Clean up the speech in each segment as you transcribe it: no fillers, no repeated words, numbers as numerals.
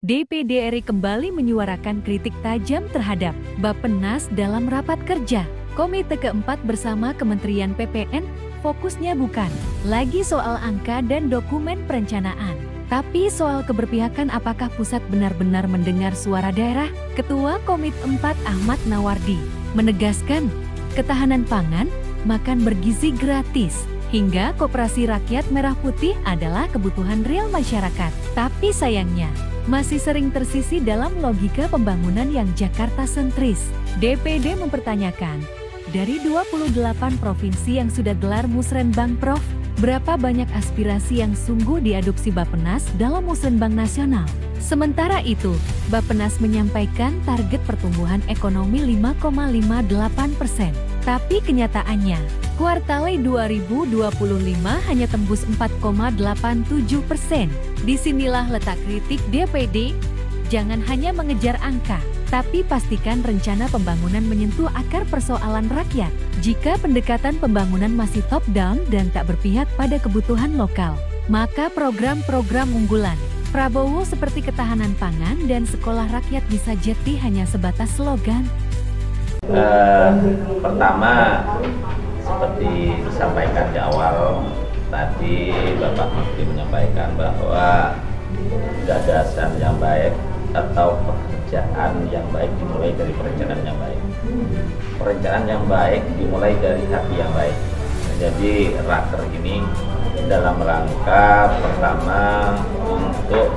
DPD RI kembali menyuarakan kritik tajam terhadap Bappenas dalam rapat kerja. Komite keempat bersama Kementerian PPN fokusnya bukan lagi soal angka dan dokumen perencanaan, tapi soal keberpihakan. Apakah pusat benar-benar mendengar suara daerah? Ketua Komite 4 Ahmad Nawardi menegaskan ketahanan pangan, makan bergizi gratis, hingga Koperasi Rakyat Merah Putih adalah kebutuhan real masyarakat. Tapi sayangnya, masih sering tersisi dalam logika pembangunan yang Jakarta sentris. DPD mempertanyakan, dari 28 provinsi yang sudah gelar Musrenbang Prof, berapa banyak aspirasi yang sungguh diadopsi Bappenas dalam Musrenbang Nasional? Sementara itu, Bappenas menyampaikan target pertumbuhan ekonomi 5,58%. Tapi kenyataannya, kuartal 2025 hanya tembus 4,87%. Disinilah letak kritik DPD. Jangan hanya mengejar angka, tapi pastikan rencana pembangunan menyentuh akar persoalan rakyat. Jika pendekatan pembangunan masih top-down dan tak berpihak pada kebutuhan lokal, maka program-program unggulan Prabowo seperti ketahanan pangan dan sekolah rakyat bisa jadi hanya sebatas slogan. Pertama, seperti disampaikan di awal tadi, Bapak Menteri menyampaikan bahwa gagasan yang baik atau pekerjaan yang baik dimulai dari perencanaan yang baik. Perencanaan yang baik dimulai dari hati yang baik. Jadi raker ini dalam rangka pertama untuk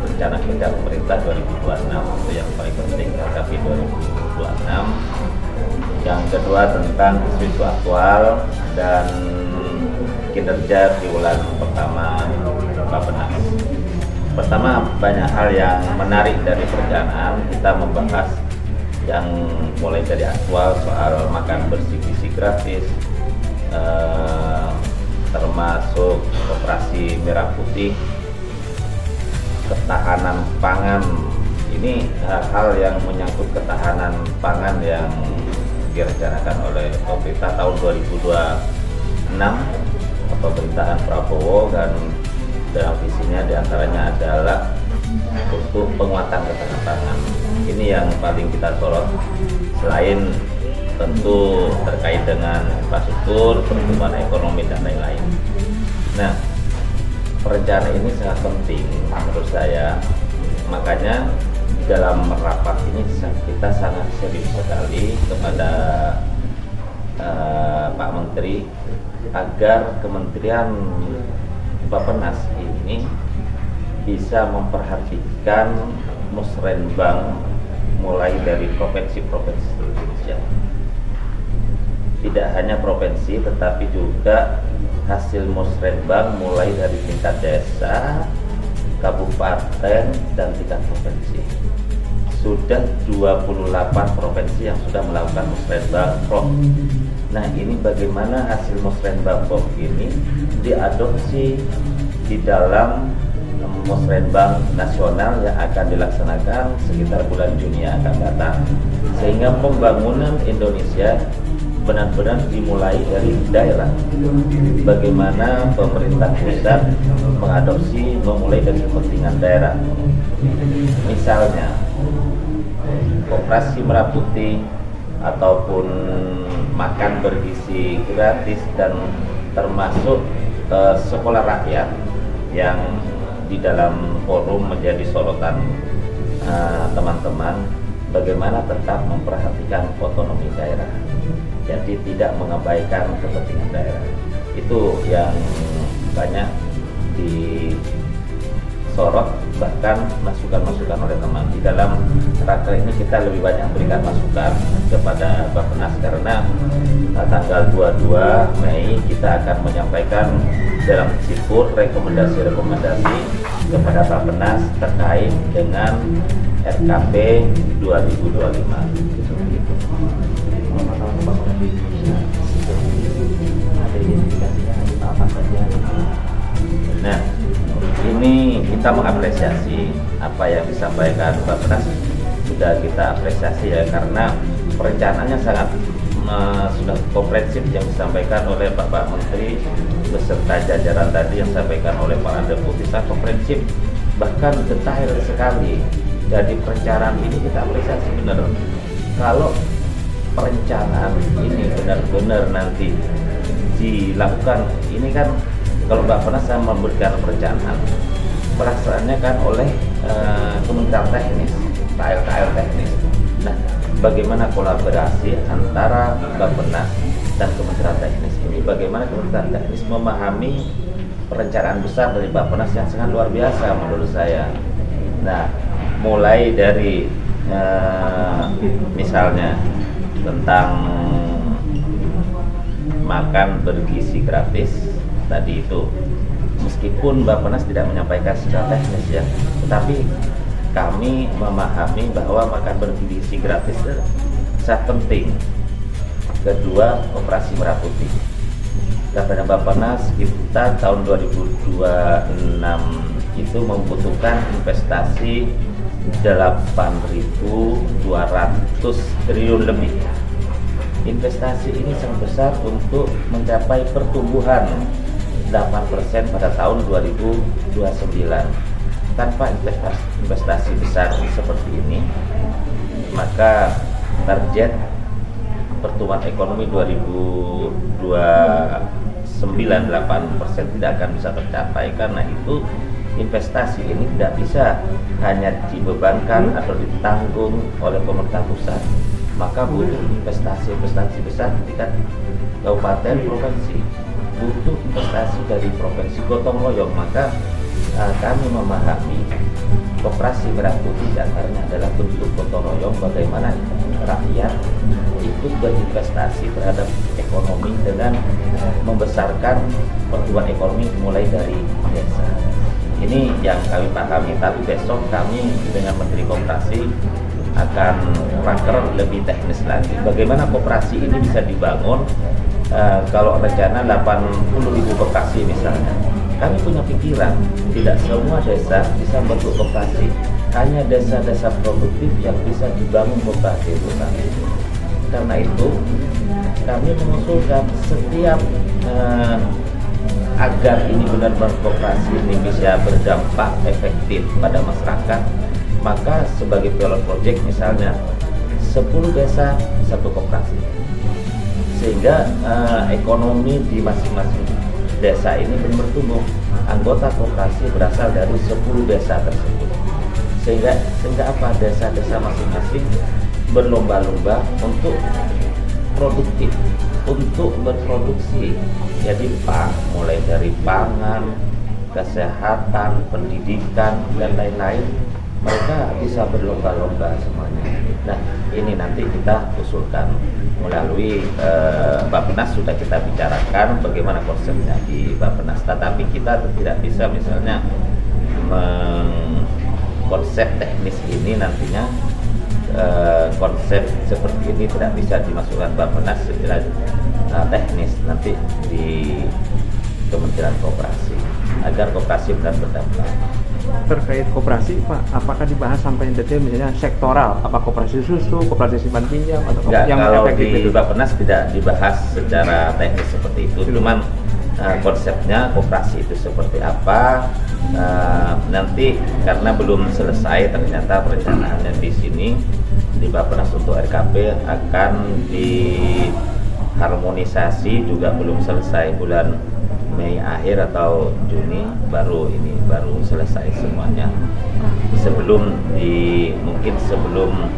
rencana kerja pemerintah 2026 itu yang paling penting, tapi 2026. Yang kedua tentang isu aktual dan kinerja di bulan pertama Bappenas. Pertama, banyak hal yang menarik dari perencanaan. Kita membahas yang mulai dari aktual soal makan bersih gizi gratis, termasuk Koperasi Merah Putih, ketahanan pangan. Ini hal yang menyangkut ketahanan pangan yang direncanakan oleh pemerintah tahun 2026, pemerintahan Prabowo, dan dalam visinya diantaranya adalah untuk penguatan ketahanan pangan. Ini yang paling kita sorot, selain tentu terkait dengan infrastruktur, pertumbuhan ekonomi dan lain-lain. Nah, perencanaan ini sangat penting menurut saya. Makanya dalam rapat ini kita sangat serius sekali kepada Pak Menteri agar Kementerian Bappenas ini bisa memperhatikan Musrenbang mulai dari provinsi-provinsi seluruh Indonesia. Tidak hanya provinsi, tetapi juga hasil Musrenbang mulai dari tingkat desa, kabupaten, dan tingkat provinsi. Sudah 28 provinsi yang sudah melakukan Musrenbang Prof. Nah, ini bagaimana hasil Musrenbang Prof ini diadopsi di dalam Musrenbang Nasional yang akan dilaksanakan sekitar bulan Juni yang akan datang, sehingga pembangunan Indonesia benar-benar dimulai dari daerah. Bagaimana pemerintah pusat mengadopsi memulai dari kepentingan daerah. Misalnya Koperasi Merah Putih ataupun makan bergizi gratis, dan termasuk sekolah rakyat yang di dalam forum menjadi sorotan teman-teman. Bagaimana tetap memperhatikan otonomi daerah, jadi tidak mengabaikan kepentingan daerah. Itu yang banyak disorot, bahkan masukan-masukan oleh teman. Di dalam raker ini kita lebih banyak berikan masukan kepada Bappenas, karena tanggal 22 Mei kita akan menyampaikan dalam sipur rekomendasi-rekomendasi kepada Bappenas terkait dengan RKP 2025. Nah, ini kita mengapresiasi apa yang disampaikan Bappenas, sudah kita apresiasi ya, karena perencanaannya sangat sudah komprehensif yang disampaikan oleh Bapak Menteri beserta jajaran tadi, yang disampaikan oleh Pak Deputi, sangat komprehensif bahkan detail sekali. Jadi perencanaan ini kita apresiasi benar. Kalau perencanaan ini benar-benar nanti dilakukan, ini kan kalau Bappenas memberikan perencanaan, pelaksanaannya kan oleh Kementerian Teknis, KL teknis. Nah, bagaimana kolaborasi antara Bappenas dan Kementerian Teknis ini? Bagaimana Kementerian Teknis memahami perencanaan besar dari Bappenas yang sangat luar biasa menurut saya. Nah, mulai dari misalnya tentang makan bergizi gratis tadi itu, meskipun Bappenas tidak menyampaikan secara teknis ya, tetapi kami memahami bahwa makan bergizi gratis itu sangat penting. Kedua, operasi merah putih. Karena Bappenas kita tahun 2026 itu membutuhkan investasi 8.200 triliun lebih. Investasi ini sangat besar untuk mencapai pertumbuhan 8% pada tahun 2029. Tanpa investasi besar seperti ini, maka target pertumbuhan ekonomi 2029 8% tidak akan bisa tercapai. Karena itu investasi ini tidak bisa hanya dibebankan atau ditanggung oleh pemerintah pusat, maka butuh investasi besar di tingkat kabupaten, provinsi, butuh investasi dari provinsi gotong royong. Maka kami memahami Koperasi Merah Putih diantaranya adalah bentuk gotong royong, bagaimana rakyat ikut berinvestasi terhadap ekonomi dengan membesarkan pertumbuhan ekonomi mulai dari desa. Ini yang kami pahami, tapi besok kami dengan Menteri Koperasi akan raker lebih teknis lagi. Bagaimana koperasi ini bisa dibangun, kalau rencana 80.000 koperasi misalnya. Kami punya pikiran, tidak semua desa bisa bentuk koperasi, hanya desa-desa produktif yang bisa dibangun koperasi itu kami. Karena itu, kami mengusulkan setiap agar ini benar-benar koperasi ini bisa berdampak efektif pada masyarakat, maka sebagai pilot project misalnya 10 desa satu koperasi, sehingga ekonomi di masing-masing desa ini benar tumbuh. Anggota koperasi berasal dari 10 desa tersebut, sehingga apa, desa-desa masing-masing berlomba-lomba untuk produktif, untuk berproduksi. Jadi mulai dari pangan, kesehatan, pendidikan, dan lain-lain, mereka bisa berlomba-lomba semuanya. Nah, ini nanti kita usulkan melalui Bappenas, sudah kita bicarakan bagaimana konsepnya di Bappenas. Tetapi kita tidak bisa misalnya konsep teknis ini nantinya, konsep seperti ini tidak bisa dimasukkan Bappenas secara teknis nanti di Kementerian Koperasi, agar koperasi benar berdampak. Terkait koperasi, Pak, apakah dibahas sampai detail misalnya sektoral, apa koperasi susu, koperasi simpan pinjam, atau enggak, yang kalau efektif di itu? Bappenas tidak dibahas secara teknis seperti itu, cuman konsepnya koperasi itu seperti apa, nanti karena belum selesai ternyata perencanaannya di sini di Bappenas untuk RKP akan diharmonisasi, juga belum selesai, bulan Mei akhir atau Juni baru selesai semuanya, sebelum mungkin sebelum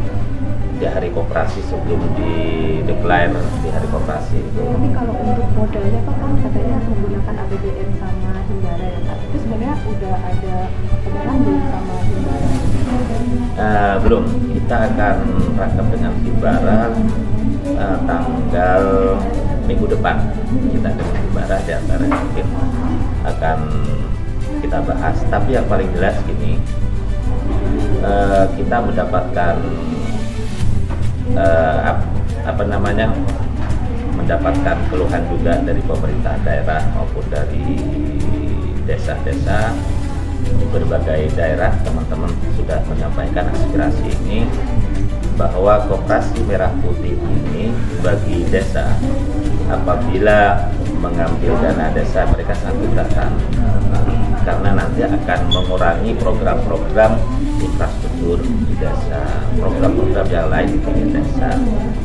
di hari koperasi, sebelum di declare di hari koperasi itu. Tapi kalau untuk modalnya Pak, kan katanya menggunakan APBN sama Himbara ya Pak, itu sebenarnya udah ada pemeran belum sama Himbara? Belum, kita akan rapat dengan Himbara tanggal minggu depan. Kita dengan Himbara diantaranya mungkin akan kita bahas. Tapi yang paling jelas gini, kita mendapatkan mendapatkan keluhan juga dari pemerintah daerah maupun dari desa-desa di berbagai daerah. Teman-teman sudah menyampaikan aspirasi ini, bahwa Koperasi Merah Putih ini bagi desa, apabila mengambil dana desa mereka sangat keberatan. karena nanti akan mengurangi program-program infrastruktur di desa, program-program yang lain di pinggir desa.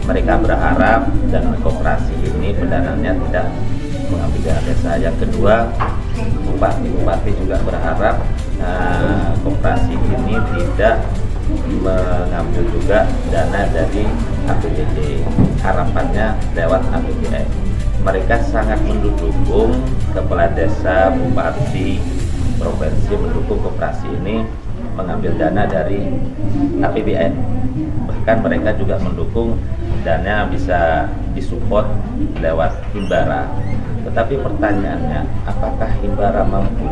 Mereka berharap dengan koperasi ini pendanaannya tidak mengambil dana desa. Yang kedua, bupati juga berharap koperasi ini tidak mengambil juga dana dari APBD, harapannya lewat APBN. Mereka sangat mendukung kepala desa, bupati, provinsi mendukung koperasi ini mengambil dana dari APBN. Bahkan mereka juga mendukung dana bisa disupport lewat Himbara. Tetapi pertanyaannya, apakah Himbara mampu?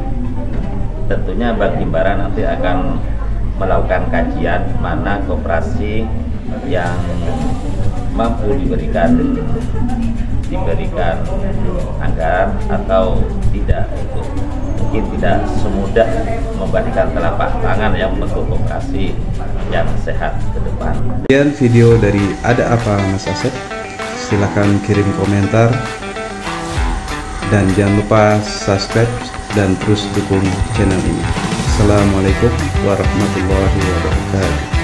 Tentunya Bank Himbara nanti akan melakukan kajian mana koperasi yang mampu diberikan anggaran atau tidak. Itu mungkin tidak semudah membalikan telapak tangan yang membentuk koperasi yang sehat ke depan. Kemudian video dari Ada Apa Mas Asep, silakan kirim komentar dan jangan lupa subscribe dan terus dukung channel ini. Assalamualaikum warahmatullahi wabarakatuh.